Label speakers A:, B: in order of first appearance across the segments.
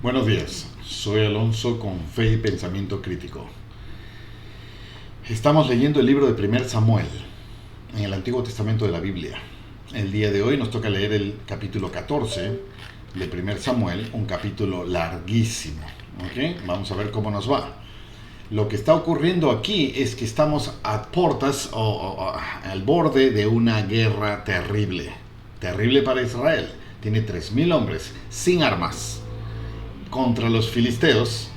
A: Buenos días, soy Alonso con Fe y Pensamiento Crítico. Estamos leyendo el libro de Primer Samuel en el Antiguo Testamento de la Biblia. El día de hoy nos toca leer el capítulo 14 de Primer Samuel, un capítulo larguísimo. ¿Okay? Vamos a ver cómo nos va. Lo que está ocurriendo aquí es que estamos a portas o al borde de una guerra terrible. Terrible para Israel. Tiene 3.000 hombres sin armas contra los filisteos,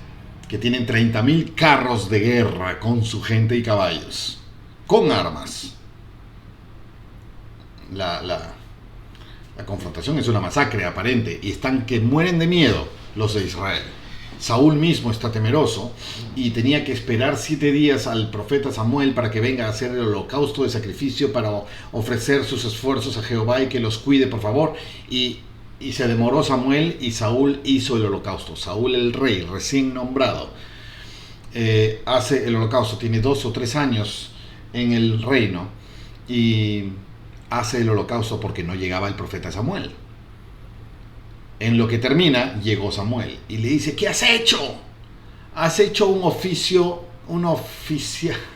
A: que tienen 30.000 carros de guerra con su gente y caballos, con armas. La confrontación es una masacre aparente y están que mueren de miedo los de Israel. Saúl mismo está temeroso y tenía que esperar 7 días al profeta Samuel para que venga a hacer el holocausto de sacrificio, para ofrecer sus esfuerzos a Jehová y que los cuide, por favor. Y se demoró Samuel y Saúl hizo el holocausto. Saúl, el rey recién nombrado, hace el holocausto. Tiene 2 o 3 años en el reino y hace el holocausto porque no llegaba el profeta Samuel. En lo que termina, llegó Samuel y le dice: ¿qué has hecho? Has hecho un oficio,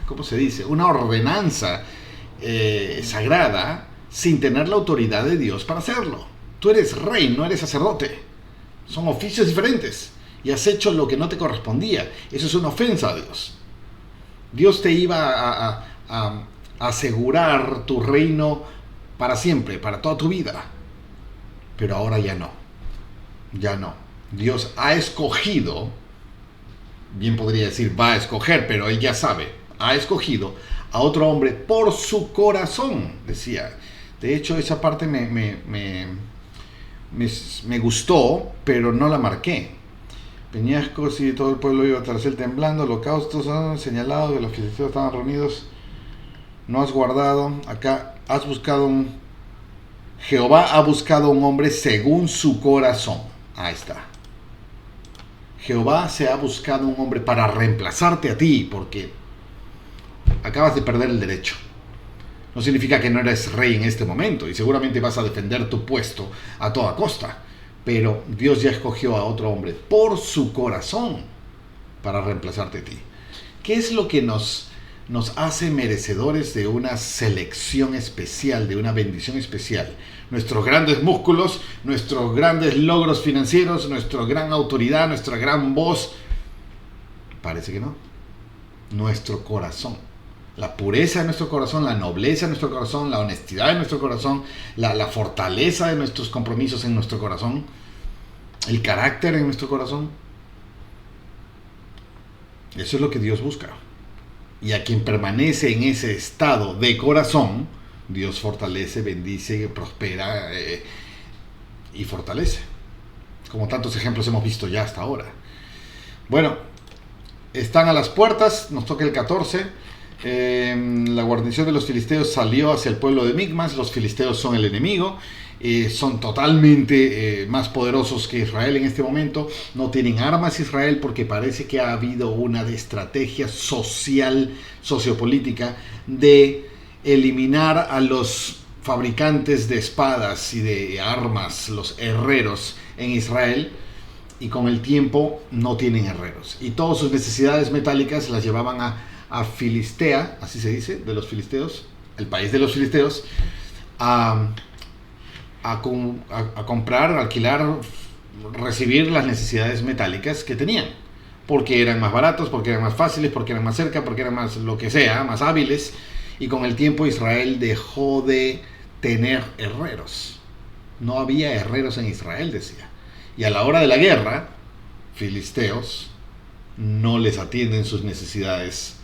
A: ¿cómo se dice? Una ordenanza sagrada sin tener la autoridad de Dios para hacerlo. Tú eres rey, no eres sacerdote. Son oficios diferentes. Y has hecho lo que no te correspondía. Eso es una ofensa a Dios. Dios te iba a asegurar tu reino para siempre, para toda tu vida. Pero ahora ya no. Ya no. Dios ha escogido, bien podría decir va a escoger, pero él ya sabe, ha escogido a otro hombre por su corazón, decía. De hecho, esa parte me gustó, pero no la marqué. Peñascos y todo el pueblo iba tras él temblando, holocaustos señalados, que los filisteos estaban reunidos. No has guardado, acá has buscado Jehová ha buscado un hombre según su corazón. Ahí está. Jehová se ha buscado un hombre para reemplazarte a ti, porque acabas de perder el derecho. No significa que no eres rey en este momento y seguramente vas a defender tu puesto a toda costa, pero Dios ya escogió a otro hombre por su corazón para reemplazarte a ti. ¿Qué es lo que nos hace merecedores de una selección especial, de una bendición especial? Nuestros grandes músculos, nuestros grandes logros financieros, nuestra gran autoridad, nuestra gran voz. Parece que no. Nuestro corazón. La pureza de nuestro corazón, la nobleza de nuestro corazón, la honestidad de nuestro corazón, la fortaleza de nuestros compromisos en nuestro corazón, el carácter en nuestro corazón. Eso es lo que Dios busca. Y a quien permanece en ese estado de corazón, Dios fortalece, bendice, prospera y fortalece. Como tantos ejemplos hemos visto ya hasta ahora. Bueno, están a las puertas, nos toca el 14. La guarnición de los filisteos salió hacia el pueblo de Micmas. Los filisteos son el enemigo. Son totalmente más poderosos que Israel en este momento. No tienen armas Israel porque parece que ha habido una estrategia social, sociopolítica de eliminar a los fabricantes de espadas y de armas, los herreros en Israel, y con el tiempo no tienen herreros. Y todas sus necesidades metálicas las llevaban a Filistea, así se dice, de los filisteos, el país de los filisteos, a comprar, alquilar, recibir las necesidades metálicas que tenían, porque eran más baratos, porque eran más fáciles, porque eran más cerca, porque eran más lo que sea, más hábiles. Y con el tiempo Israel dejó de tener herreros. No había herreros en Israel, decía. Y a la hora de la guerra, filisteos no les atienden sus necesidades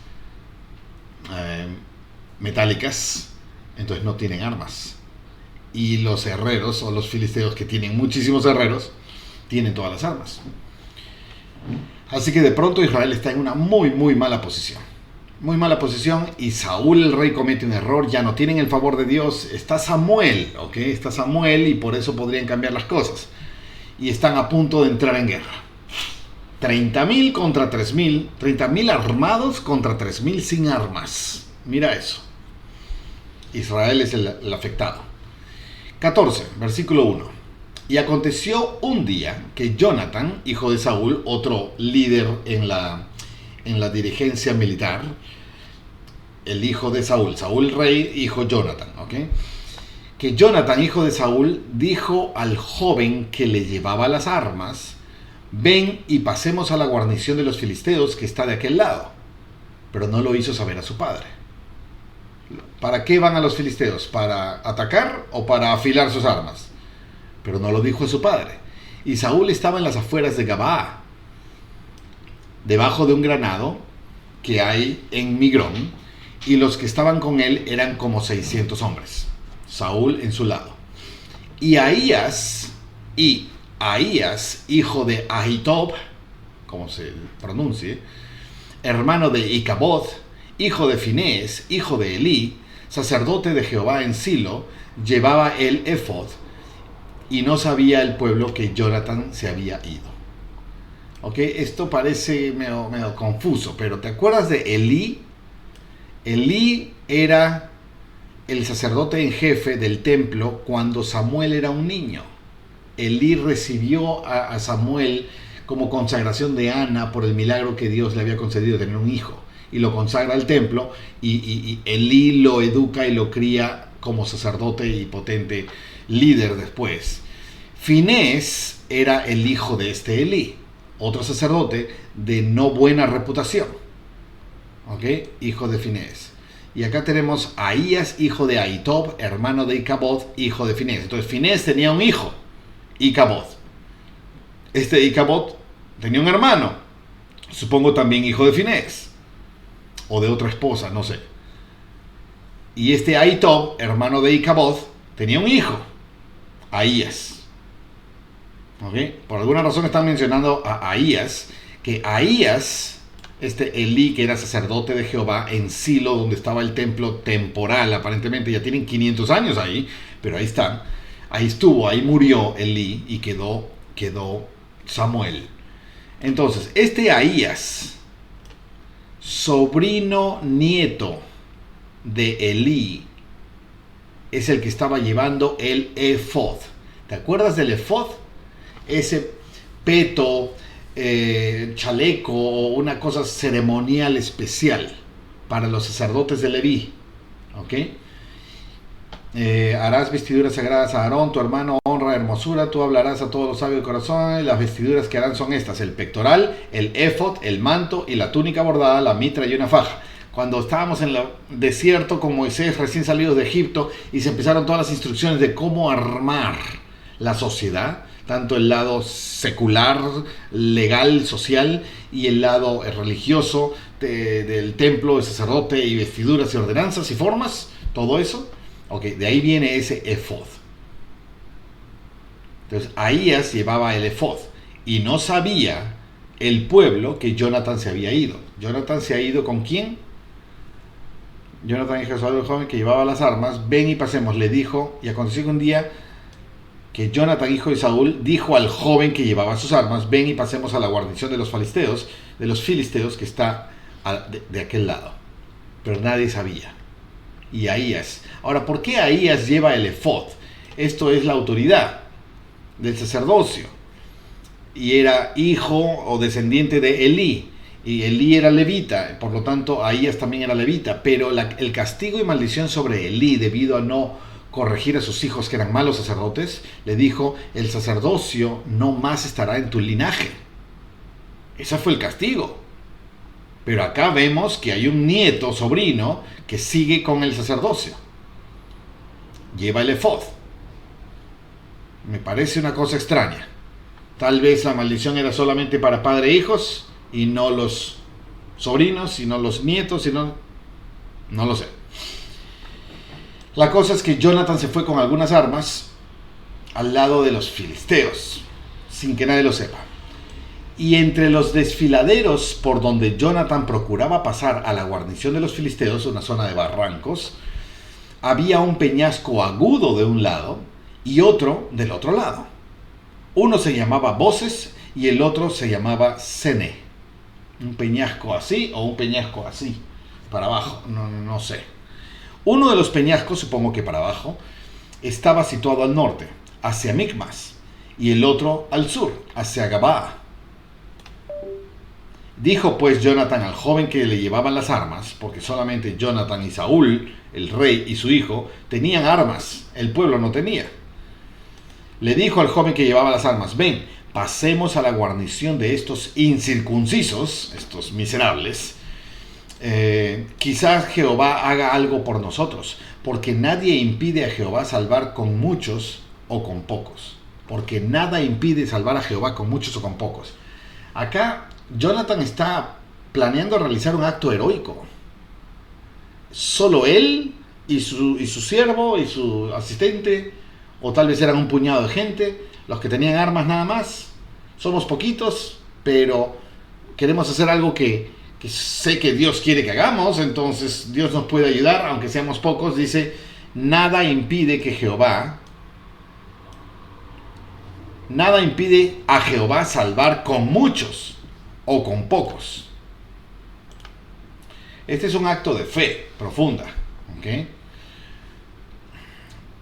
A: metálicas, entonces no tienen armas. Y los herreros, o los filisteos, que tienen muchísimos herreros, tienen todas las armas. Así que de pronto Israel está en una muy, muy mala posición. Muy mala posición, y Saúl el rey comete un error. Ya no tienen el favor de Dios. Está Samuel, ¿ok? Está Samuel, y por eso podrían cambiar las cosas. Y están a punto de entrar en guerra. 30.000 contra 3.000. 30.000 armados contra 3.000 sin armas. Mira eso. Israel es el afectado. 14, versículo 1. Y aconteció un día que Jonathan, hijo de Saúl, otro líder en la dirigencia militar, el hijo de Saúl, Saúl rey, hijo Jonathan, ¿ok? Que Jonathan, hijo de Saúl, dijo al joven que le llevaba las armas: ven y pasemos a la guarnición de los filisteos que está de aquel lado. Pero no lo hizo saber a su padre. ¿Para qué van a los filisteos? ¿Para atacar o para afilar sus armas? Pero no lo dijo a su padre. Y Saúl estaba en las afueras de Gabaa, debajo de un granado que hay en Migrón, y los que estaban con él eran como 600 hombres. Saúl en su lado. Y Ahías, hijo de Ahitob, como se pronuncie, hermano de Icabod, hijo de Finés, hijo de Elí, sacerdote de Jehová en Silo, llevaba el efod, y no sabía el pueblo que Jonathan se había ido. Ok, esto parece medio confuso, pero ¿te acuerdas de Elí? Elí era el sacerdote en jefe del templo cuando Samuel era un niño. Elí recibió a Samuel como consagración de Ana por el milagro que Dios le había concedido de tener un hijo, y lo consagra al templo, y Elí lo educa y lo cría como sacerdote y potente líder después. Finés era el hijo de este Elí, otro sacerdote de no buena reputación, ¿ok? Hijo de Finés. Y acá tenemos a Ahías, hijo de Ahitob, hermano de Icabod, hijo de Finés. Entonces Finés tenía un hijo, Icabod. Este Icabod tenía un hermano, supongo también hijo de Finés, o de otra esposa, no sé. Y este Ahitob, hermano de Icabod, tenía un hijo, Ahías. ¿Okay? Por alguna razón están mencionando a Ahías, que Ahías, este Elí, que era sacerdote de Jehová en Silo, donde estaba el templo temporal, aparentemente ya tienen 500 años ahí, pero ahí están, ahí estuvo, ahí murió Elí y quedó Samuel. Entonces, este Ahías, sobrino nieto de Elí, es el que estaba llevando el efod. ¿Te acuerdas del efod? Ese peto, chaleco, una cosa ceremonial especial para los sacerdotes de Leví. ¿Ok? Harás vestiduras sagradas a Aarón, tu hermano, honra, hermosura. Tú hablarás a todos los sabios de corazón. Las vestiduras que harán son estas: el pectoral, el efod, el manto y la túnica bordada, la mitra y una faja. Cuando estábamos en el desierto con Moisés recién salido de Egipto y se empezaron todas las instrucciones de cómo armar la sociedad, tanto el lado secular, legal, social, y el lado religioso del templo, de sacerdote, y vestiduras y ordenanzas y formas, todo eso, okay, de ahí viene ese efod. Entonces Ahías llevaba el efod y no sabía el pueblo que Jonathan se había ido. ¿Jonathan se ha ido con quién? Jonathan, hijo de Saúl, el joven que llevaba las armas. Ven y pasemos, le dijo. Y aconteció que un día que Jonathan, hijo de Saúl, dijo al joven que llevaba sus armas: ven y pasemos a la guarnición de los filisteos que está de aquel lado. Pero nadie sabía. Y Ahías. Ahora, ¿por qué Ahías lleva el efod? Esto es la autoridad del sacerdocio. Y era hijo o descendiente de Elí. Y Elí era levita, por lo tanto Ahías también era levita. Pero el castigo y maldición sobre Elí, debido a no corregir a sus hijos que eran malos sacerdotes, le dijo: el sacerdocio no más estará en tu linaje. Ese fue el castigo. Pero acá vemos que hay un nieto, sobrino, que sigue con el sacerdocio. Lleva el efod. Me parece una cosa extraña. Tal vez la maldición era solamente para padre e hijos, y no los sobrinos, y no los nietos, y no lo sé. La cosa es que Jonathan se fue con algunas armas al lado de los filisteos, sin que nadie lo sepa. Y entre los desfiladeros por donde Jonathan procuraba pasar a la guarnición de los filisteos, una zona de barrancos, había un peñasco agudo de un lado y otro del otro lado. Uno se llamaba Boses y el otro se llamaba Sene. Un peñasco así o un peñasco así, para abajo, no sé. Uno de los peñascos, supongo que para abajo, estaba situado al norte, hacia Micmas, y el otro al sur, hacia Gabaa. Dijo pues Jonatán al joven que le llevaban las armas, porque solamente Jonatán y Saúl, el rey y su hijo, tenían armas, el pueblo no tenía. Le dijo al joven que llevaba las armas: ven, pasemos a la guarnición de estos incircuncisos, estos miserables. Quizás Jehová haga algo por nosotros, porque nadie impide a Jehová salvar con muchos o con pocos. Porque nada impide salvar a Jehová con muchos o con pocos. Acá Jonatán está planeando realizar un acto heroico. Solo él y su siervo y su asistente, o tal vez eran un puñado de gente, los que tenían armas nada más. Somos poquitos, pero queremos hacer algo que sé que Dios quiere que hagamos, entonces Dios nos puede ayudar, aunque seamos pocos. Dice, nada impide a Jehová salvar con muchos o con pocos. Este es un acto de fe profunda, ¿ok?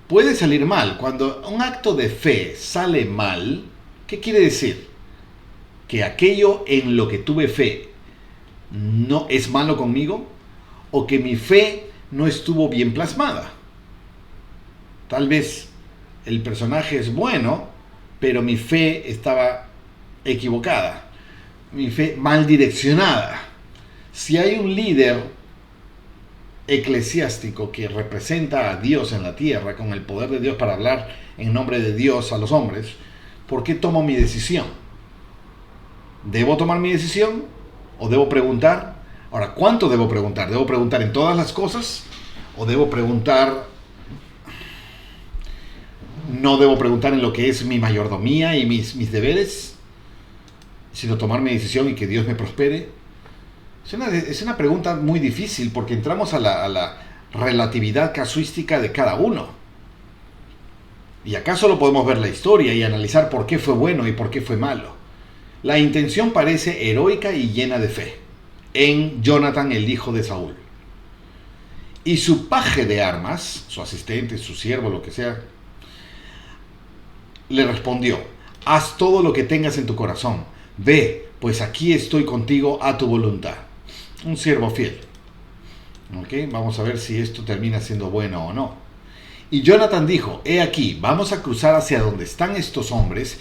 A: Puede salir mal. Cuando un acto de fe sale mal, ¿qué quiere decir? Que aquello en lo que tuve fe no es malo conmigo, o que mi fe no estuvo bien plasmada. Tal vez el personaje es bueno, pero mi fe estaba equivocada, mi fe mal direccionada. Si hay un líder eclesiástico que representa a Dios en la tierra, con el poder de Dios para hablar en nombre de Dios a los hombres, ¿por qué tomo mi decisión? ¿Debo tomar mi decisión o debo preguntar? Ahora, ¿cuánto debo preguntar? ¿Debo preguntar en todas las cosas? ¿O debo preguntar? ¿No debo preguntar en lo que es mi mayordomía y mis deberes? Sino tomar mi decisión y que Dios me prospere. Es una pregunta muy difícil, porque entramos a la relatividad casuística de cada uno. Y acá solo podemos ver la historia y analizar por qué fue bueno y por qué fue malo. La intención parece heroica y llena de fe en Jonatán, el hijo de Saúl. Y su paje de armas, su asistente, su siervo, lo que sea, le respondió: haz todo lo que tengas en tu corazón. Ve, pues aquí estoy contigo a tu voluntad. Un siervo fiel. ¿Ok? Vamos a ver si esto termina siendo bueno o no. Y Jonatán dijo: he aquí, vamos a cruzar hacia donde están estos hombres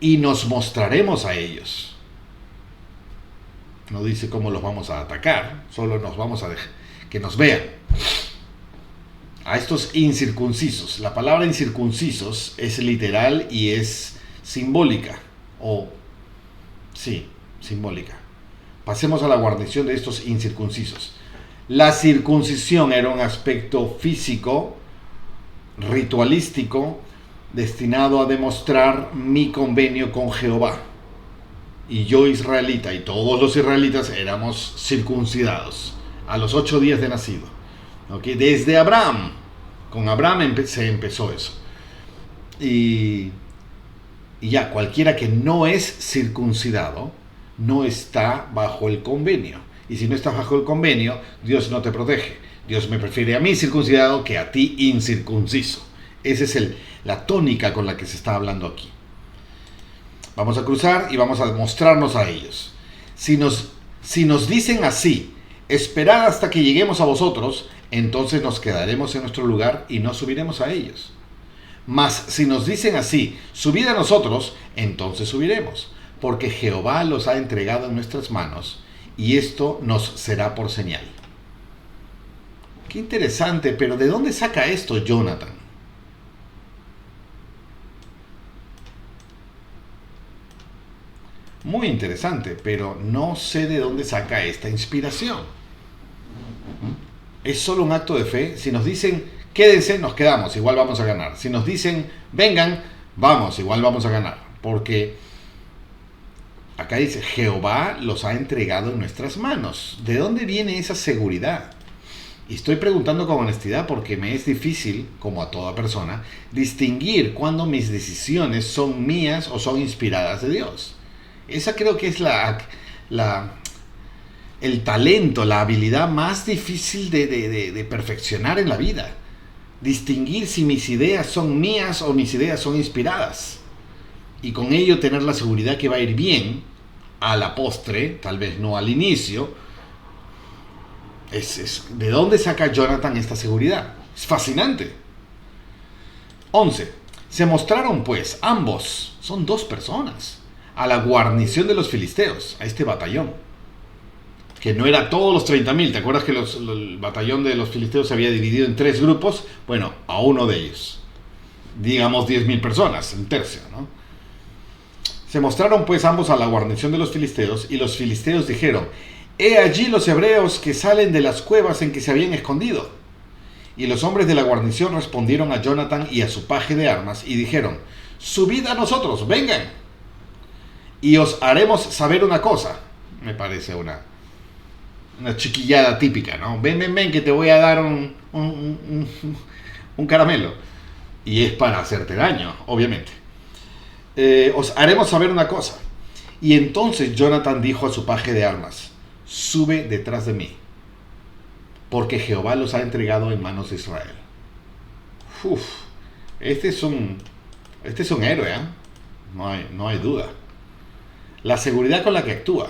A: y nos mostraremos a ellos. No dice cómo los vamos a atacar, solo nos vamos a dejar que nos vean. A estos incircuncisos. La palabra incircuncisos es literal y es simbólica. Simbólica. Pasemos a la guarnición de estos incircuncisos. La circuncisión era un aspecto físico, ritualístico, destinado a demostrar mi convenio con Jehová. Y yo, israelita, y todos los israelitas éramos circuncidados a los 8 días de nacido. ¿Okay? Desde Abraham. Con Abraham se empezó eso. Y ya, cualquiera que no es circuncidado no está bajo el convenio. Y si no estás bajo el convenio, Dios no te protege. Dios me prefiere a mí circuncidado que a ti incircunciso. Esa es la tónica con la que se está hablando aquí. Vamos a cruzar y vamos a mostrarnos a ellos. Si nos dicen así: esperad hasta que lleguemos a vosotros, entonces nos quedaremos en nuestro lugar y no subiremos a ellos. Mas si nos dicen así: subid a nosotros, entonces subiremos, porque Jehová los ha entregado en nuestras manos, y esto nos será por señal. Qué interesante, pero ¿de dónde saca esto Jonatán? Muy interesante, pero no sé de dónde saca esta inspiración. Es solo un acto de fe. Si nos dicen quédense, nos quedamos, igual vamos a ganar. Si nos dicen vengan, vamos, igual vamos a ganar. Porque acá dice: Jehová los ha entregado en nuestras manos. ¿De dónde viene esa seguridad? Y estoy preguntando con honestidad porque me es difícil, como a toda persona, distinguir cuando mis decisiones son mías o son inspiradas de Dios. Esa creo que es el talento, la habilidad más difícil de perfeccionar en la vida. Distinguir si mis ideas son mías o mis ideas son inspiradas. y con ello tener la seguridad que va a ir bien a la postre, tal vez no al inicio. ¿De dónde saca Jonathan esta seguridad? Es fascinante. 11. Se mostraron pues ambos, son dos personas, a la guarnición de los filisteos, a este batallón, que no era todos los 30.000. ¿Te acuerdas que el batallón de los filisteos se había dividido en 3 grupos? Bueno, a uno de ellos, digamos 10.000 personas, un tercio, ¿no? Se mostraron pues ambos a la guarnición de los filisteos, y los filisteos dijeron: he allí los hebreos que salen de las cuevas en que se habían escondido. Y los hombres de la guarnición respondieron a Jonathan y a su paje de armas y dijeron: subid a nosotros, vengan, y os haremos saber una cosa. Me parece una chiquillada típica, ¿no? Ven, que te voy a dar un caramelo. Y es para hacerte daño, obviamente. Os haremos saber una cosa. Y entonces Jonathan dijo a su paje de armas: sube detrás de mí, porque Jehová los ha entregado en manos de Israel. Este es un héroe, ¿eh? No hay duda. La seguridad con la que actúa.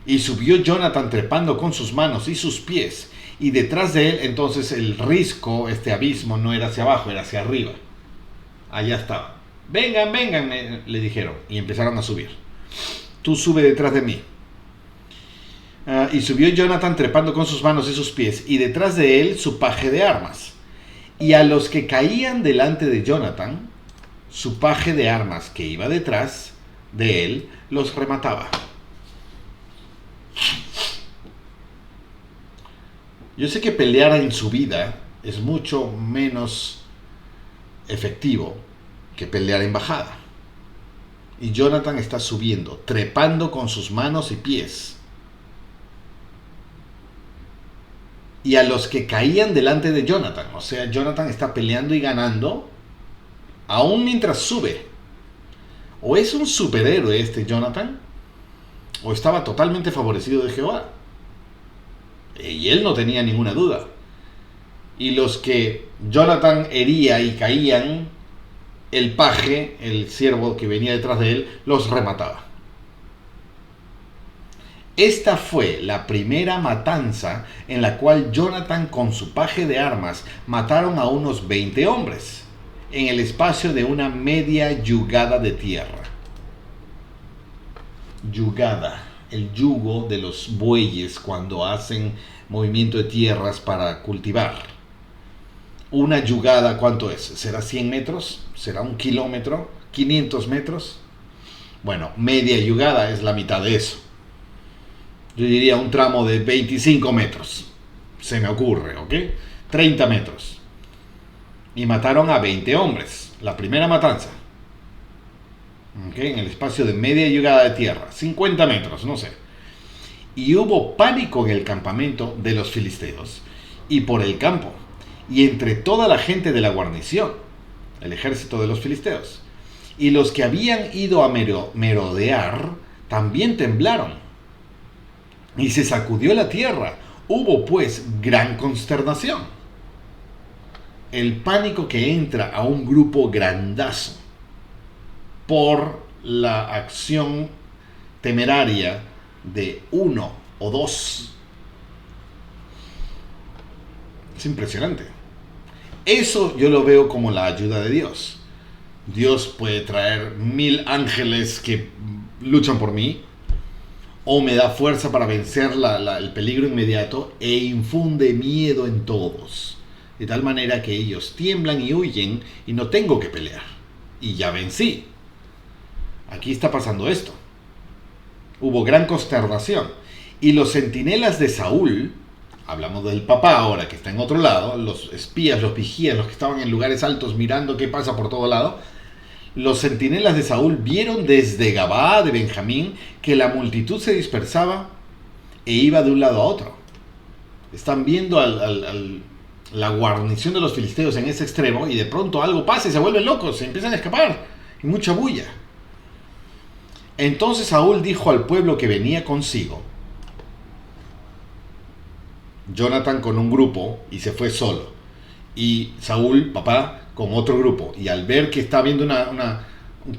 A: Y subió Jonathan trepando con sus manos y sus pies, y detrás de él entonces el risco, este abismo, no era hacia abajo, era hacia arriba. Allá estaba. Vengan, le dijeron, y empezaron a subir. Tú sube detrás de mí. Y subió Jonathan trepando con sus manos y sus pies, y detrás de él su paje de armas. Y a los que caían delante de Jonathan, su paje de armas que iba detrás de él los remataba. Yo sé que pelear en su vida es mucho menos efectivo que pelear en bajada. Y Jonathan está subiendo, trepando con sus manos y pies. Y a los que caían delante de Jonathan, o sea, Jonathan está peleando y ganando, aún mientras sube. O es un superhéroe este Jonathan, o estaba totalmente favorecido de Jehová. Y él no tenía ninguna duda. Y los que Jonathan hería y caían, el paje, el siervo que venía detrás de él, los remataba. Esta fue la primera matanza en la cual Jonathan con su paje de armas mataron a unos 20 hombres en el espacio de una media yugada de tierra. Yugada, el yugo de los bueyes cuando hacen movimiento de tierras para cultivar. Una yugada, ¿cuánto es? ¿Será 100 metros? ¿Será 1 kilómetro? ¿500 metros? Bueno, media yugada es la mitad de eso. Yo diría un tramo de 25 metros. Se me ocurre, ¿ok? 30 metros. Y mataron a 20 hombres. La primera matanza. ¿Ok? En el espacio de media yugada de tierra. 50 metros, no sé. Y hubo pánico en el campamento de los filisteos y por el campo, y entre toda la gente de la guarnición, el ejército de los filisteos. Y los que habían ido a merodear también temblaron. Y se sacudió la tierra. Hubo pues gran consternación. El pánico que entra a un grupo grandazo por la acción temeraria de 1 o 2. Es impresionante. Eso yo lo veo como la ayuda de Dios. Dios puede traer 1000 ángeles que luchan por mí, o me da fuerza para vencer el peligro inmediato, e infunde miedo en todos, de tal manera que ellos tiemblan y huyen y no tengo que pelear. Y ya vencí. Aquí está pasando esto. Hubo gran consternación. Y los centinelas de Saúl, hablamos del papá ahora que está en otro lado, los espías, los vigías, los que estaban en lugares altos mirando qué pasa por todo lado, los centinelas de Saúl vieron desde Gabaa de Benjamín que la multitud se dispersaba e iba de un lado a otro. Están viendo la guarnición de los filisteos en ese extremo, y de pronto algo pasa y se vuelven locos, se empiezan a escapar, y mucha bulla. Entonces Saúl dijo al pueblo que venía consigo, Jonathan con un grupo y se fue solo, y Saúl, papá, con otro grupo, y al ver que está habiendo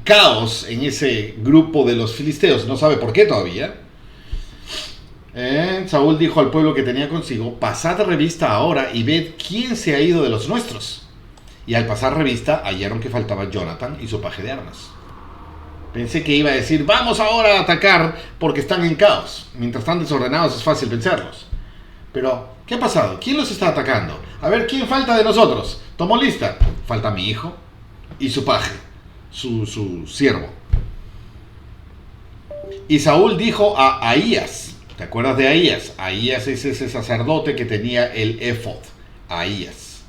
A: caos en ese grupo de los filisteos, no sabe por qué todavía. Saúl dijo al pueblo que tenía consigo: pasad revista ahora y ved quién se ha ido de los nuestros. Y al pasar revista hallaron que faltaba Jonathan y su paje de armas. Pensé que iba a decir: vamos ahora a atacar porque están en caos. Mientras están desordenados es fácil vencerlos. Pero, ¿qué ha pasado? ¿Quién los está atacando? A ver, ¿quién falta de nosotros? Tomó lista. Falta mi hijo y su paje, su siervo. Y Saúl dijo a Ahías. ¿Te acuerdas de Ahías? Ahías es ese sacerdote que tenía el éfod. Ahías,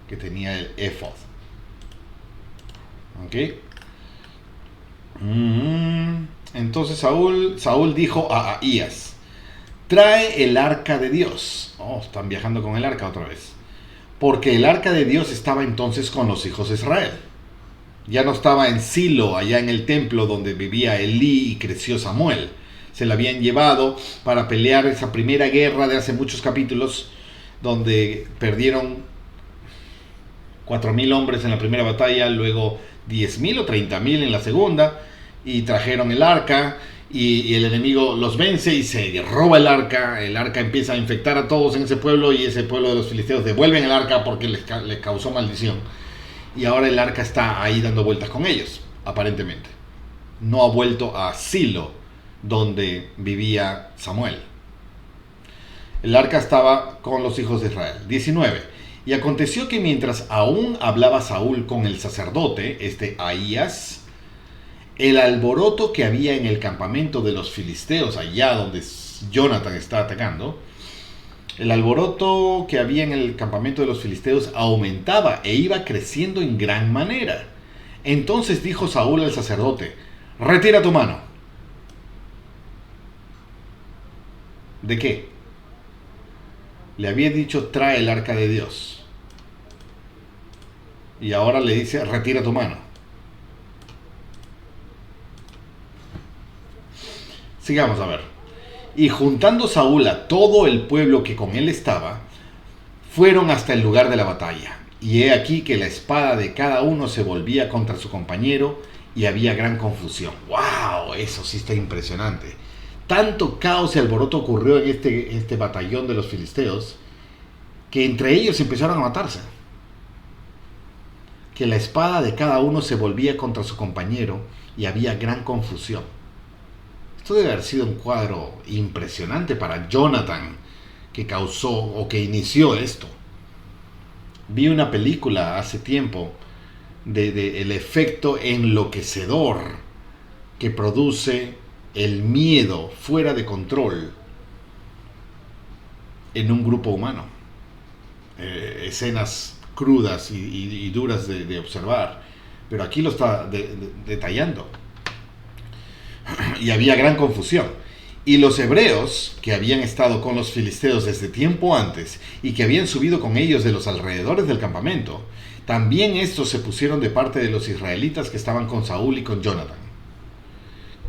A: que tenía el éfod. ¿Ok? Entonces Saúl dijo a Ahías: trae el arca de Dios. Oh, están viajando con el arca otra vez. Porque el arca de Dios estaba entonces con los hijos de Israel. Ya no estaba en Silo, allá en el templo donde vivía Elí y creció Samuel. Se la habían llevado para pelear esa primera guerra de hace muchos capítulos, donde perdieron 4,000 hombres en la primera batalla, luego 10,000 o 30,000 en la segunda, y trajeron el arca, y el enemigo los vence y se roba el arca empieza a infectar a todos en ese pueblo, y ese pueblo de los filisteos devuelven el arca porque les causó maldición, y ahora el arca está ahí dando vueltas con ellos, aparentemente. No ha vuelto a Silo, donde vivía Samuel. El arca estaba con los hijos de Israel. 19. Y aconteció que mientras aún hablaba Saúl con el sacerdote, Ahías, el alboroto que había en el campamento de los filisteos, allá donde Jonathan está atacando, el alboroto que había en el campamento de los filisteos aumentaba e iba creciendo en gran manera. Entonces dijo Saúl al sacerdote: retira tu mano. ¿De qué? Le había dicho: trae el arca de Dios. Y ahora le dice: retira tu mano. Sigamos a ver. Y juntando Saúl a todo el pueblo que con él estaba, fueron hasta el lugar de la batalla. Y he aquí que la espada de cada uno se volvía contra su compañero, y había gran confusión. ¡Wow! Eso sí está impresionante. Tanto caos y alboroto ocurrió en este batallón de los filisteos, que entre ellos empezaron a matarse. Que la espada de cada uno se volvía contra su compañero y había gran confusión. Esto debe haber sido un cuadro impresionante para Jonathan, que causó o que inició esto. Vi una película hace tiempo de el efecto enloquecedor que produce el miedo fuera de control en un grupo humano. Escenas crudas y duras de observar, pero aquí lo está detallando. Y había gran confusión. Y los hebreos, que habían estado con los filisteos desde tiempo antes y que habían subido con ellos de los alrededores del campamento, también estos se pusieron de parte de los israelitas que estaban con Saúl y con Jonathan.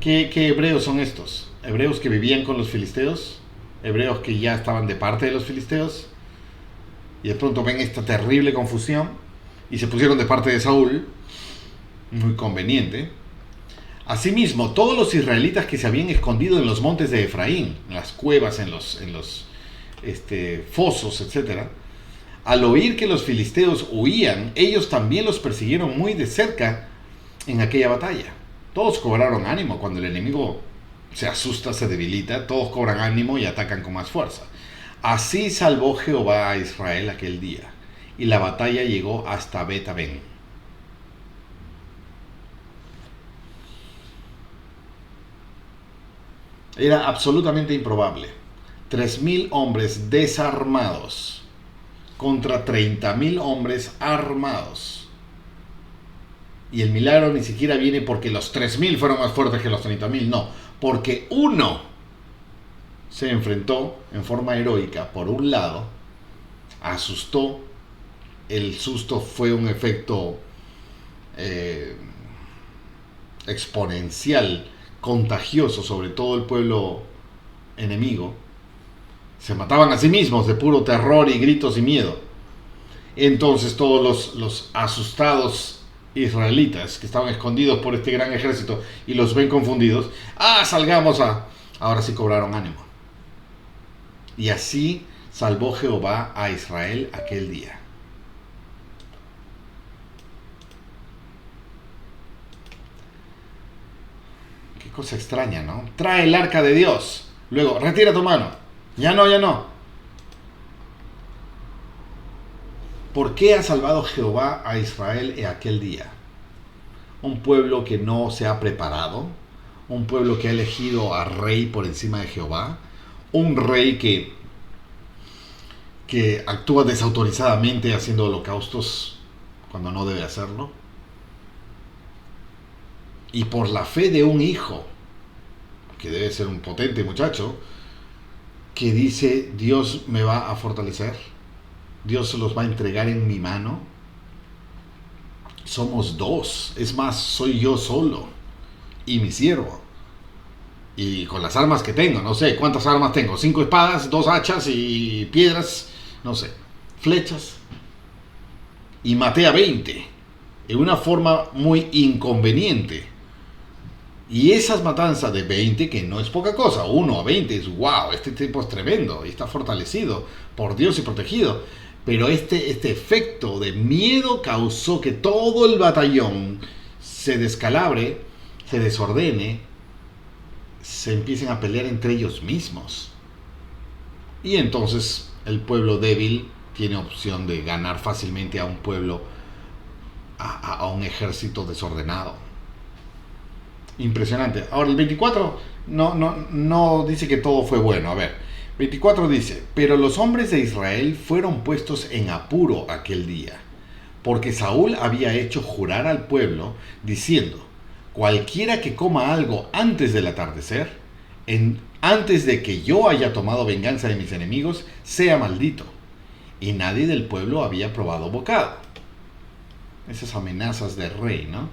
A: ¿Qué hebreos son estos? ¿Hebreos que vivían con los filisteos? ¿Hebreos que ya estaban de parte de los filisteos? Y de pronto ven esta terrible confusión y se pusieron de parte de Saúl. Muy conveniente. Asimismo, todos los israelitas que se habían escondido en los montes de Efraín, en las cuevas, en los fosos, etc., al oír que los filisteos huían, ellos también los persiguieron muy de cerca en aquella batalla. Todos cobraron ánimo cuando el enemigo se asusta, se debilita, todos cobran ánimo y atacan con más fuerza. Así salvó Jehová a Israel aquel día, y la batalla llegó hasta Bet-aven. Era absolutamente improbable. 3,000 hombres desarmados contra 30,000 hombres armados. Y el milagro ni siquiera viene porque los 3,000 fueron más fuertes que los 30,000, no, porque uno se enfrentó en forma heroica por un lado, asustó, el susto fue un efecto exponencial, contagioso sobre todo el pueblo enemigo. Se mataban a sí mismos de puro terror y gritos y miedo. Entonces todos los asustados israelitas que estaban escondidos por este gran ejército y los ven confundidos, salgamos a... Ahora sí cobraron ánimo. Y así salvó Jehová a Israel aquel día. Qué cosa extraña, ¿no? Trae el arca de Dios. Luego, retira tu mano. Ya no, ya no. ¿Por qué ha salvado Jehová a Israel en aquel día? Un pueblo que no se ha preparado, un pueblo que ha elegido a rey por encima de Jehová, un rey que actúa desautorizadamente haciendo holocaustos cuando no debe hacerlo, y por la fe de un hijo, que debe ser un potente muchacho, que dice: Dios me va a fortalecer, Dios se los va a entregar en mi mano. Somos dos, es más, soy yo solo y mi siervo. Y con las armas que tengo, no sé cuántas armas tengo, 5 espadas, 2 hachas y piedras, no sé, flechas. Y maté a 20 en una forma muy inconveniente. Y esas matanzas de 20, que no es poca cosa, 1 a 20 es wow, este tipo es tremendo y está fortalecido por Dios y protegido. Pero este efecto de miedo causó que todo el batallón se descalabre, se desordene, se empiecen a pelear entre ellos mismos. Y entonces el pueblo débil tiene opción de ganar fácilmente a un pueblo, a un ejército desordenado. Impresionante. Ahora el 24 no dice que todo fue bueno. A ver, 24 dice: pero los hombres de Israel fueron puestos en apuro aquel día, porque Saúl había hecho jurar al pueblo, diciendo: cualquiera que coma algo antes del atardecer, antes de que yo haya tomado venganza de mis enemigos, sea maldito. Y nadie del pueblo había probado bocado. Esas amenazas del rey, ¿no?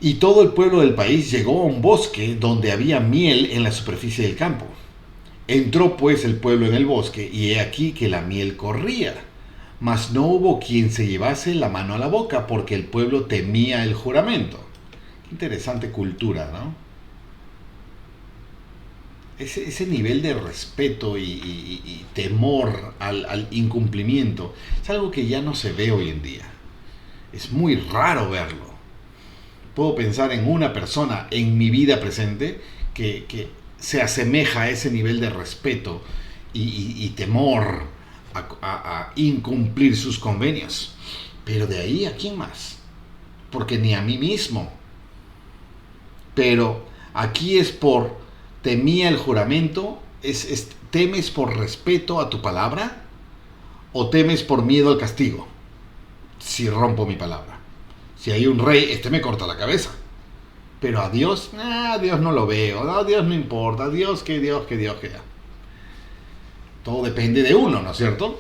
A: Y todo el pueblo del país llegó a un bosque donde había miel en la superficie del campo. Entró pues el pueblo en el bosque, y he aquí que la miel corría. Mas no hubo quien se llevase la mano a la boca, porque el pueblo temía el juramento. Qué interesante cultura, ¿no? Ese nivel de respeto y temor al incumplimiento es algo que ya no se ve hoy en día. Es muy raro verlo. Puedo pensar en una persona en mi vida presente que se asemeja a ese nivel de respeto y temor a incumplir sus convenios. Pero de ahí, ¿a quién más? Porque ni a mí mismo. Pero aquí es por temía el juramento. ¿Temes por respeto a tu palabra? ¿O temes por miedo al castigo? Si rompo mi palabra. Si hay un rey, me corta la cabeza. Pero a Dios no lo veo. A Dios no importa. Dios que ya. Todo depende de uno, ¿no es cierto?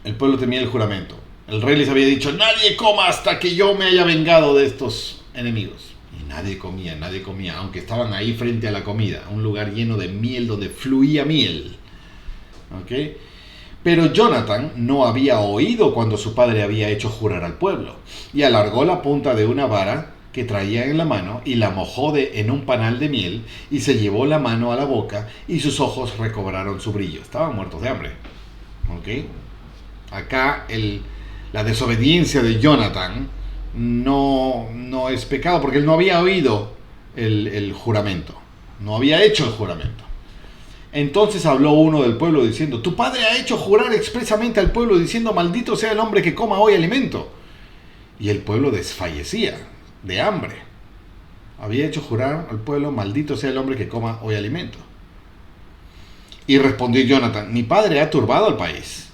A: El pueblo temía el juramento. El rey les había dicho: nadie coma hasta que yo me haya vengado de estos enemigos. Y nadie comía, aunque estaban ahí frente a la comida. Un lugar lleno de miel, donde fluía miel. ¿Ok? Pero Jonatán no había oído cuando su padre había hecho jurar al pueblo, y alargó la punta de una vara que traía en la mano, y la mojó en un panal de miel, y se llevó la mano a la boca, y sus ojos recobraron su brillo. Estaban muertos de hambre. ¿Ok? Acá la desobediencia de Jonatán no es pecado, porque él no había oído el juramento, no había hecho el juramento. Entonces habló uno del pueblo diciendo: tu padre ha hecho jurar expresamente al pueblo diciendo: maldito sea el hombre que coma hoy alimento. Y el pueblo desfallecía de hambre. Había hecho jurar al pueblo: maldito sea el hombre que coma hoy alimento. Y respondió Jonatán: mi padre ha turbado al país.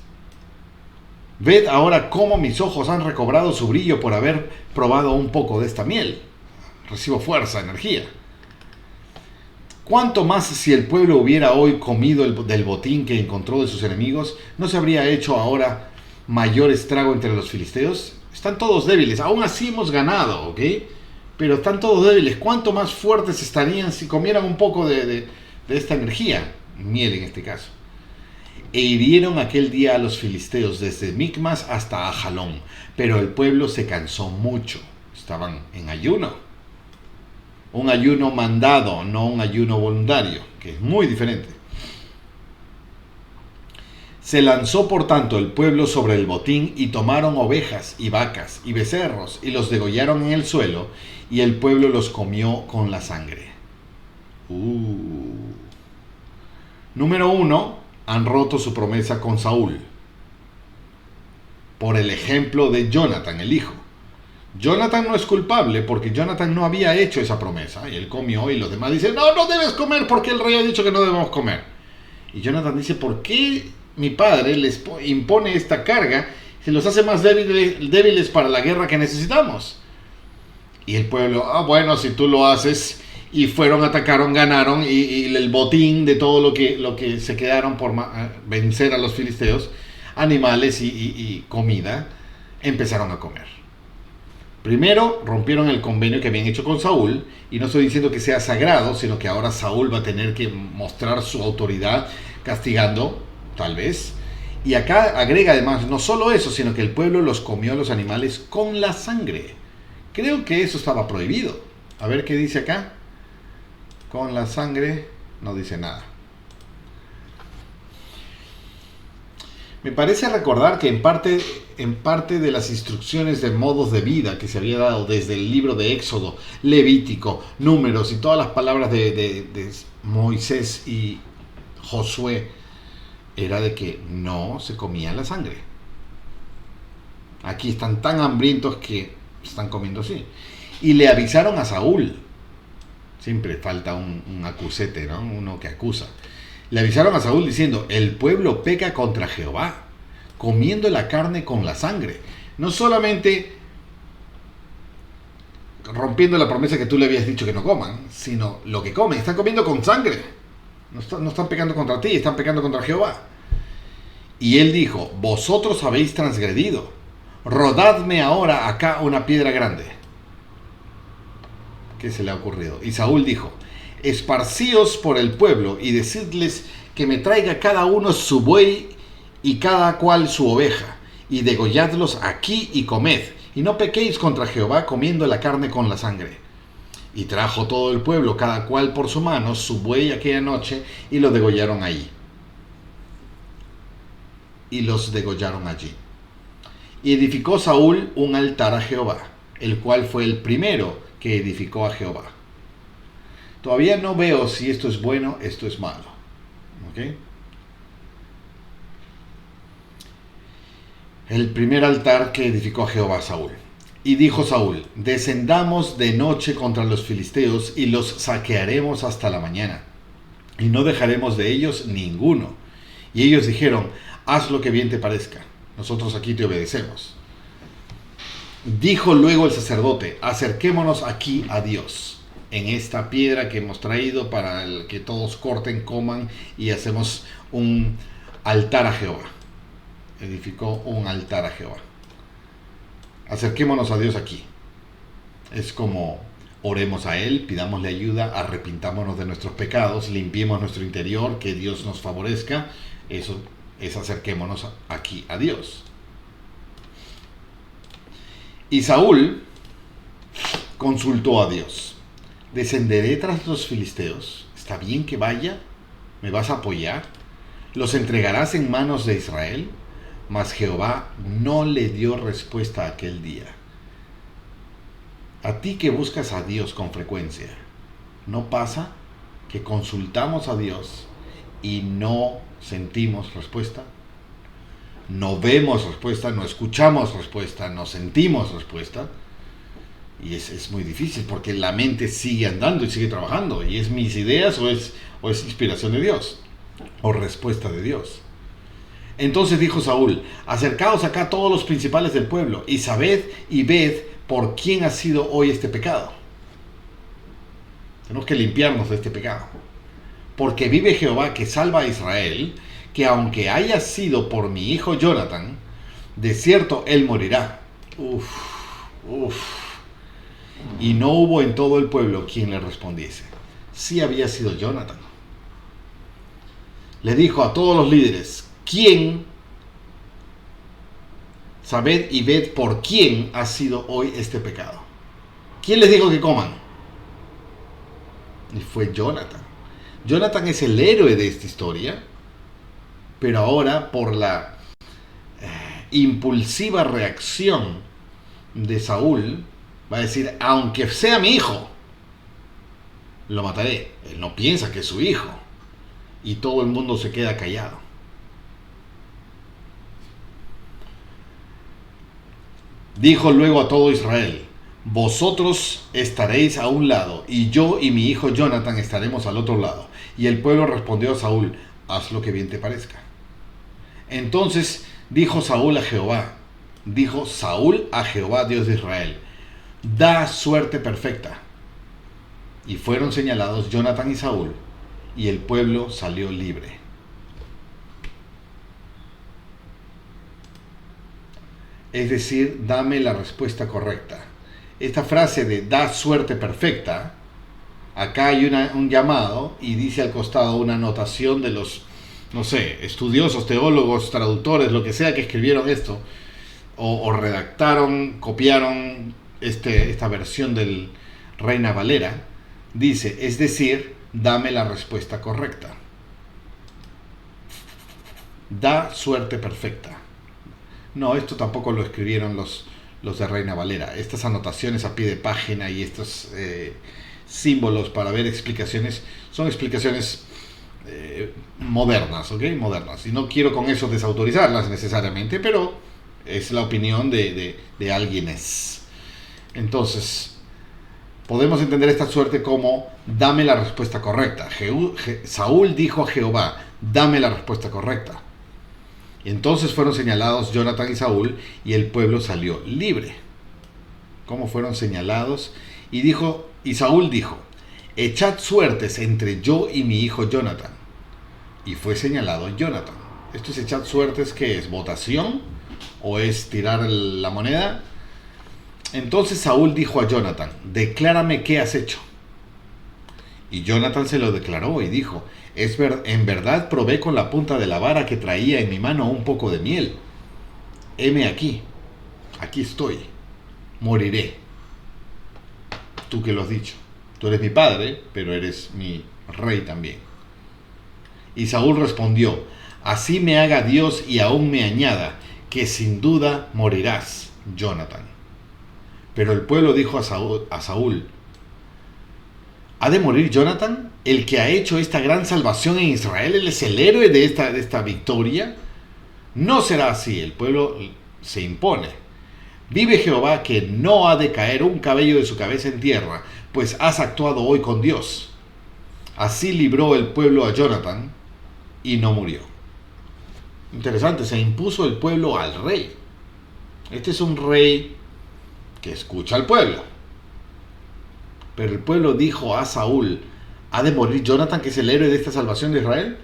A: Ved ahora cómo mis ojos han recobrado su brillo por haber probado un poco de esta miel. Recibo fuerza, energía. ¿Cuánto más si el pueblo hubiera hoy comido del botín que encontró de sus enemigos? ¿No se habría hecho ahora mayor estrago entre los filisteos? Están todos débiles, aún así hemos ganado, ¿ok? Pero están todos débiles. ¿Cuánto más fuertes estarían si comieran un poco de esta energía? Miel en este caso. E hirieron aquel día a los filisteos desde Micmas hasta Ajalón, pero el pueblo se cansó mucho. Estaban en ayuno. Un ayuno mandado, no un ayuno voluntario, que es muy diferente. Se lanzó por tanto el pueblo sobre el botín y tomaron ovejas y vacas y becerros y los degollaron en el suelo y el pueblo los comió con la sangre. Número 1. Han roto su promesa con Saúl. Por el ejemplo de Jonathan, el hijo. Jonathan no es culpable porque Jonathan no había hecho esa promesa y él comió y los demás dicen, no, no debes comer porque el rey ha dicho que no debemos comer. Y Jonathan dice, ¿por qué mi padre les impone esta carga? Se los hace más débiles para la guerra que necesitamos. Y el pueblo, bueno, si tú lo haces, y fueron, atacaron, ganaron, y el botín de todo lo que se quedaron por vencer a los filisteos, animales y comida, empezaron a comer. Primero rompieron el convenio que habían hecho con Saúl, y no estoy diciendo que sea sagrado, sino que ahora Saúl va a tener que mostrar su autoridad castigando, tal vez. Y acá agrega además, no solo eso, sino que el pueblo los comió a los animales con la sangre. Creo que eso estaba prohibido. A ver qué dice acá. Con la sangre no dice nada. Me parece recordar que en parte de las instrucciones de modos de vida que se había dado desde el libro de Éxodo, Levítico, Números y todas las palabras de Moisés y Josué, era de que no se comía la sangre. Aquí están tan hambrientos que están comiendo así. Y le avisaron a Saúl. Siempre falta un acusete, ¿no? Uno que acusa. Le avisaron a Saúl diciendo, el pueblo peca contra Jehová, comiendo la carne con la sangre. No solamente rompiendo la promesa que tú le habías dicho que no coman, sino lo que comen, están comiendo con sangre. No están pecando contra ti, están pecando contra Jehová. Y él dijo, vosotros habéis transgredido, rodadme ahora acá una piedra grande. ¿Qué se le ha ocurrido? Y Saúl dijo, esparcíos por el pueblo y decidles que me traiga cada uno su buey y cada cual su oveja, y degolladlos aquí y comed, y no pequéis contra Jehová comiendo la carne con la sangre. Y trajo todo el pueblo, cada cual por su mano, su buey aquella noche, y lo degollaron allí. Y los degollaron allí. Y edificó Saúl un altar a Jehová, el cual fue el primero que edificó a Jehová. Todavía no veo si esto es bueno, esto es malo. ¿Ok? El primer altar que edificó a Jehová Saúl. Y dijo Saúl, descendamos de noche contra los filisteos y los saquearemos hasta la mañana, y no dejaremos de ellos ninguno. Y ellos dijeron, haz lo que bien te parezca, nosotros aquí te obedecemos. Dijo luego el sacerdote, acerquémonos aquí a Dios, en esta piedra que hemos traído para que todos corten, coman y hacemos un altar a Jehová. Edificó un altar a Jehová. Acerquémonos a Dios aquí. Es como oremos a Él, pidámosle ayuda, arrepintámonos de nuestros pecados, limpiemos nuestro interior, que Dios nos favorezca. Eso es acerquémonos aquí a Dios. Y Saúl consultó a Dios. ¿Descenderé tras los filisteos? ¿Está bien que vaya? ¿Me vas a apoyar? ¿Los entregarás en manos de Israel? Mas Jehová no le dio respuesta aquel día. A ti que buscas a Dios con frecuencia, ¿no pasa que consultamos a Dios y no sentimos respuesta? No vemos respuesta, no escuchamos respuesta, no sentimos respuesta. Y es muy difícil porque la mente sigue andando y sigue trabajando. ¿Y es mis ideas o es inspiración de Dios? ¿O respuesta de Dios? Entonces dijo Saúl, acercaos acá todos los principales del pueblo y sabed y ved por quién ha sido hoy este pecado. Tenemos que limpiarnos de este pecado. Porque vive Jehová que salva a Israel, que aunque haya sido por mi hijo Jonathan, de cierto él morirá. Y no hubo en todo el pueblo quien le respondiese. Sí había sido Jonathan. le dijo a todos los líderes: ¿quién? Sabed y ved por quién ha sido hoy este pecado. ¿Quién les dijo que coman? Y fue Jonathan. Jonathan es el héroe de esta historia, pero ahora por la impulsiva reacción de Saúl, va a decir: aunque sea mi hijo, lo mataré. Él no piensa que es su hijo. Y todo el mundo se queda callado. Dijo luego a todo Israel: vosotros estaréis a un lado, y yo y mi hijo Jonathan estaremos al otro lado. Y el pueblo respondió a Saúl: haz lo que bien te parezca. Entonces dijo Saúl a Jehová, Dios de Israel: da suerte perfecta. Y fueron señalados Jonathan y Saúl, y el pueblo salió libre. Es decir, dame la respuesta correcta. Esta frase de da suerte perfecta, acá hay un llamado y dice al costado una anotación de los, no sé, estudiosos, teólogos, traductores, lo que sea que escribieron esto, o redactaron, copiaron esta versión del Reina Valera. Dice, es decir, dame la respuesta correcta. Da suerte perfecta. No, esto tampoco lo escribieron los de Reina Valera. Estas anotaciones a pie de página y estos símbolos para ver explicaciones son explicaciones modernas, ¿ok? Modernas. Y no quiero con eso desautorizarlas necesariamente, pero es la opinión de alguienes. Entonces, podemos entender esta suerte como dame la respuesta correcta. Saúl dijo a Jehová: dame la respuesta correcta. Entonces fueron señalados Jonathan y Saúl, y el pueblo salió libre. ¿Cómo fueron señalados? Y Saúl dijo: echad suertes entre yo y mi hijo Jonathan. Y fue señalado Jonathan. ¿Esto es echad suertes? ¿Qué es? ¿Votación? ¿O es tirar la moneda? Entonces Saúl dijo a Jonathan: declárame qué has hecho. Y Jonathan se lo declaró y dijo: en verdad probé con la punta de la vara que traía en mi mano un poco de miel. Heme aquí estoy, moriré. Tú que lo has dicho. Tú eres mi padre, pero eres mi rey también. Y Saúl respondió: así me haga Dios y aún me añada, que sin duda morirás, Jonathan. Pero el pueblo dijo a Saúl: ¿ha de morir Jonathan, el que ha hecho esta gran salvación en Israel? Él es el héroe de esta victoria. No será así. El pueblo se impone. Vive Jehová, que no ha de caer un cabello de su cabeza en tierra, pues has actuado hoy con Dios. Así libró el pueblo a Jonathan y no murió. Interesante, se impuso el pueblo al rey. Este es un rey que escucha al pueblo. Pero el pueblo dijo a Saúl: ¿ha de morir Jonathan, que es el héroe de esta salvación de Israel?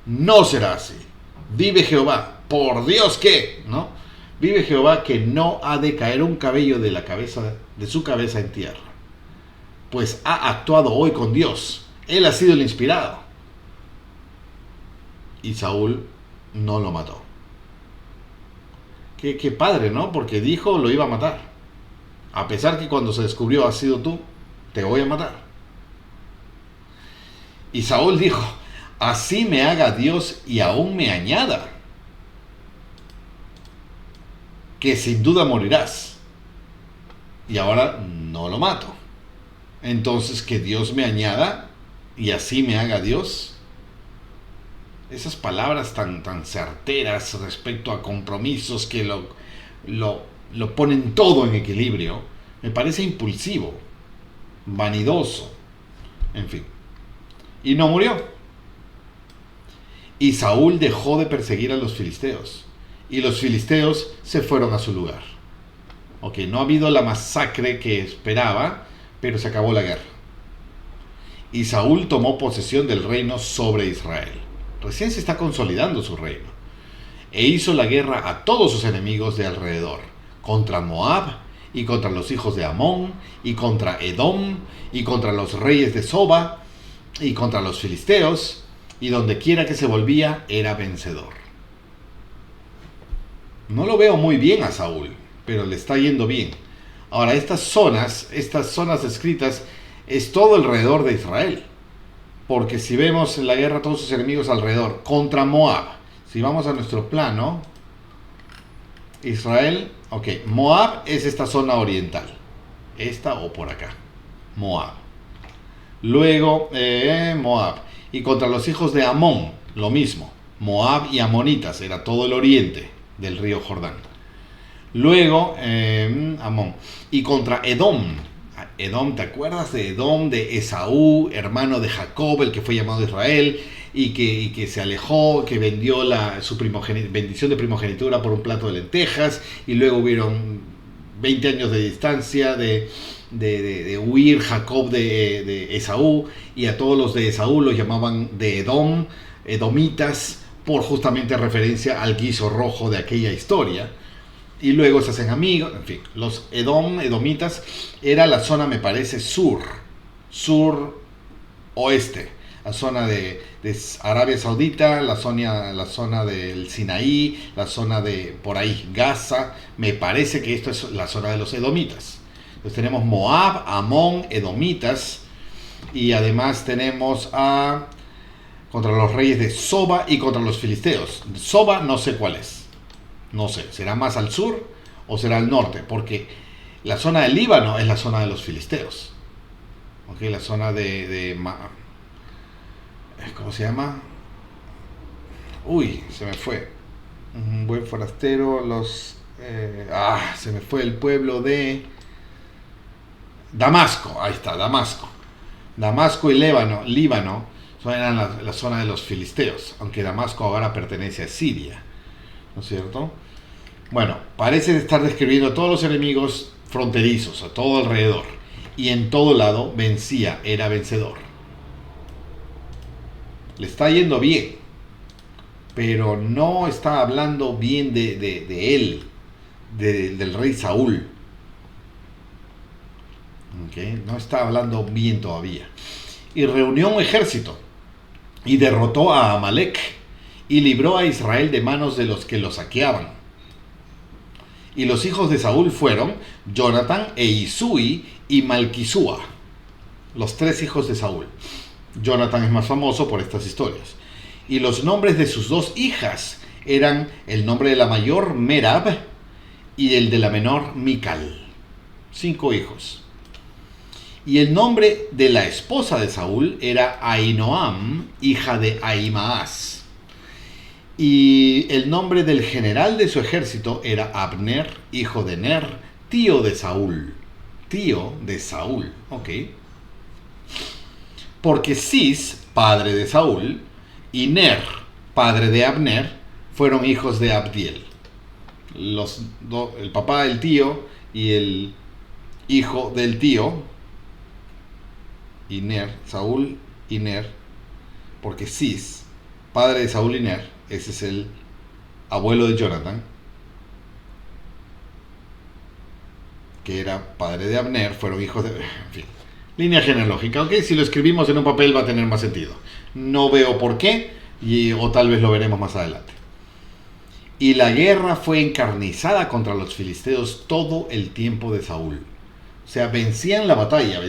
A: No será así. Vive Jehová, por Dios que, ¿no? Vive Jehová, que no ha de caer un cabello de su cabeza en tierra, pues ha actuado hoy con Dios. Él ha sido el inspirado. Y Saúl no lo mató. Qué padre, ¿no? Porque dijo lo iba a matar. A pesar que cuando se descubrió: has sido tú, te voy a matar. Y Saúl dijo: así me haga Dios y aún me añada, que sin duda morirás. Y ahora no lo mato. Entonces, que Dios me añada y así me haga Dios. Esas palabras tan certeras respecto a compromisos que lo ponen todo en equilibrio, me parece impulsivo, vanidoso, en fin. Y no murió. Y Saúl dejó de perseguir a los filisteos, y los filisteos se fueron a su lugar. Ok, no ha habido la masacre que esperaba, pero se acabó la guerra. Y Saúl tomó posesión del reino sobre Israel. Recién se está consolidando su reino. E hizo la guerra a todos sus enemigos de alrededor, contra Moab, y contra los hijos de Amón, y contra Edom, y contra los reyes de Soba, y contra los filisteos, y donde quiera que se volvía era vencedor. No lo veo muy bien a Saúl, pero le está yendo bien. Ahora, estas zonas descritas, es todo alrededor de Israel. Porque si vemos en la guerra todos sus enemigos alrededor, contra Moab, si vamos a nuestro plano, Israel, ok, Moab es esta zona oriental, esta o por acá, Moab. Luego, Moab, y contra los hijos de Amón, lo mismo, Moab y Amonitas, era todo el oriente del río Jordán. Luego, Amón, y contra Edom. Edom, ¿te acuerdas de Edom, de Esaú, hermano de Jacob, el que fue llamado Israel, y que se alejó, que vendió su bendición de primogenitura por un plato de lentejas, y luego hubieron 20 años de distancia de huir Jacob de Esaú, y a todos los de Esaú los llamaban de Edom, edomitas, por justamente referencia al guiso rojo de aquella historia. Y luego se hacen amigos, en fin, los edomitas, era la zona, me parece, sur-oeste, la zona de Arabia Saudita, la zona del Sinaí, la zona de, por ahí, Gaza, me parece que esto es la zona de los edomitas. Entonces tenemos Moab, Amón, edomitas, y además tenemos contra los reyes de Soba y contra los filisteos. Soba no sé cuál es. No sé, ¿será más al sur o será al norte? Porque la zona del Líbano es la zona de los filisteos. ¿Ok? La zona ¿cómo se llama? Uy, se me fue. Un buen forastero, se me fue el pueblo de Damasco. Ahí está, Damasco. Damasco y Líbano eran la zona de los filisteos, aunque Damasco ahora pertenece a Siria. ¿No es cierto? Bueno, parece estar describiendo a todos los enemigos fronterizos, a todo alrededor. Y en todo lado vencía, era vencedor. Le está yendo bien, pero no está hablando bien de él, del rey Saúl. ¿Okay? No está hablando bien todavía. Y reunió un ejército y derrotó a Amalek y libró a Israel de manos de los que lo saqueaban. Y los hijos de Saúl fueron Jonatán e Isui y Malquisúa, los 3 hijos de Saúl. Jonatán es más famoso por estas historias. Y los nombres de sus 2 hijas eran el nombre de la mayor, Merab, y el de la menor, Mical. 5 hijos. Y el nombre de la esposa de Saúl era Ahinoam, hija de Ahimaas. Y el nombre del general de su ejército era Abner, hijo de Ner, tío de Saúl. Tío de Saúl, ok. Porque Cis, padre de Saúl, y Ner, padre de Abner, fueron hijos de Abdiel. El papá del tío y el hijo del tío, y Ner, Saúl y Ner, porque Cis, padre de Saúl y Ner, ese es el abuelo de Jonathan, que era padre de Abner, fueron hijos de... En fin, línea genealógica, ¿ok? Si lo escribimos en un papel va a tener más sentido. No veo por qué, o tal vez lo veremos más adelante. Y la guerra fue encarnizada contra los filisteos todo el tiempo de Saúl. O sea, vencían la batalla,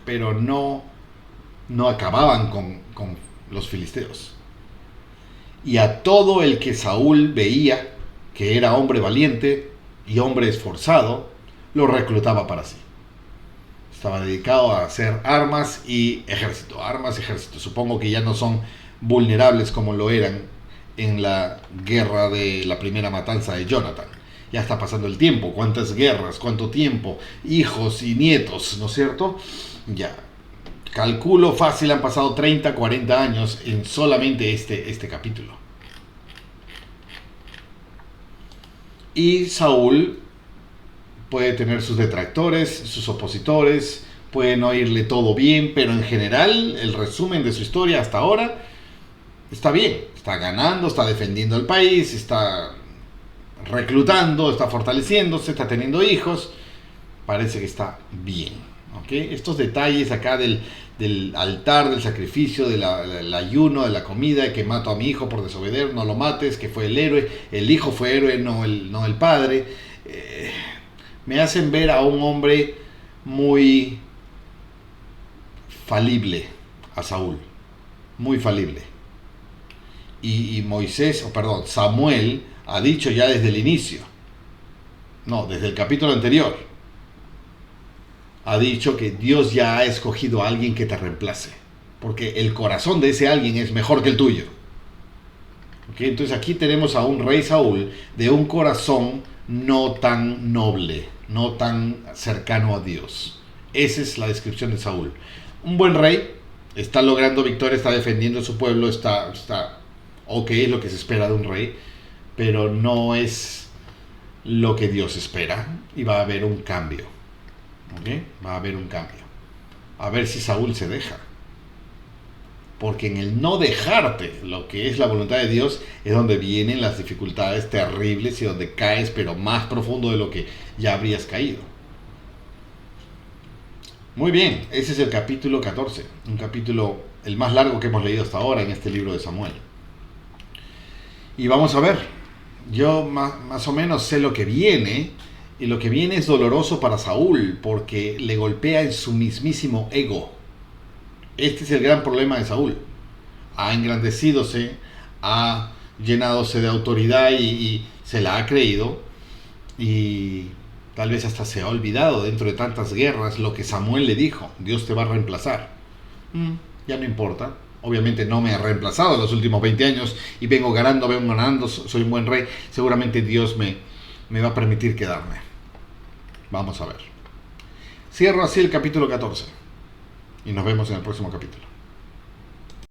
A: pero no acababan con los filisteos. Y a todo el que Saúl veía que era hombre valiente y hombre esforzado, lo reclutaba para sí. Estaba dedicado a hacer armas y ejército. Supongo que ya no son vulnerables como lo eran en la guerra de la primera matanza de Jonathan. Ya está pasando el tiempo, cuántas guerras, cuánto tiempo, hijos y nietos, ¿no es cierto? Ya, calculo fácil, han pasado 30, 40 años en solamente este capítulo. Y Saúl puede tener sus detractores, sus opositores, puede no irle todo bien, pero en general el resumen de su historia hasta ahora está bien, está ganando, está defendiendo el país, está reclutando, está fortaleciéndose, está teniendo hijos, parece que está bien. ¿ok? Estos detalles acá del altar, del sacrificio, del ayuno, de la comida, que mato a mi hijo por desobedecer, no lo mates, que fue el héroe, el hijo fue héroe, no el padre, me hacen ver a un hombre muy falible, a Saúl, muy falible. Y Samuel ha dicho ya desde el inicio, no, desde el capítulo anterior, ha dicho que Dios ya ha escogido a alguien que te reemplace, porque el corazón de ese alguien es mejor que el tuyo. ¿Okay? Entonces aquí tenemos a un rey Saúl de un corazón no tan noble, no tan cercano a Dios. Esa es la descripción de Saúl. Un buen rey, está logrando victoria, está defendiendo a su pueblo, está ok, es lo que se espera de un rey, pero no es lo que Dios espera, y va a haber un cambio. ¿Okay? Va a haber un cambio. A ver si Saúl se deja. Porque en el no dejarte lo que es la voluntad de Dios es donde vienen las dificultades terribles y donde caes, pero más profundo de lo que ya habrías caído. Muy bien, ese es el capítulo 14, un capítulo el más largo que hemos leído hasta ahora en este libro de Samuel. Y vamos a ver, yo más o menos sé lo que viene, y lo que viene es doloroso para Saúl porque le golpea en su mismísimo ego. Este es el gran problema de Saúl. Ha engrandecidose, ha llenadose de autoridad y se la ha creído, y tal vez hasta se ha olvidado dentro de tantas guerras lo que Samuel le dijo: Dios te va a reemplazar. Ya no importa. Obviamente no me ha reemplazado en los últimos 20 años y vengo ganando, soy un buen rey. Seguramente Dios me va a permitir quedarme. Vamos a ver. Cierro así el capítulo 14 y nos vemos en el próximo capítulo.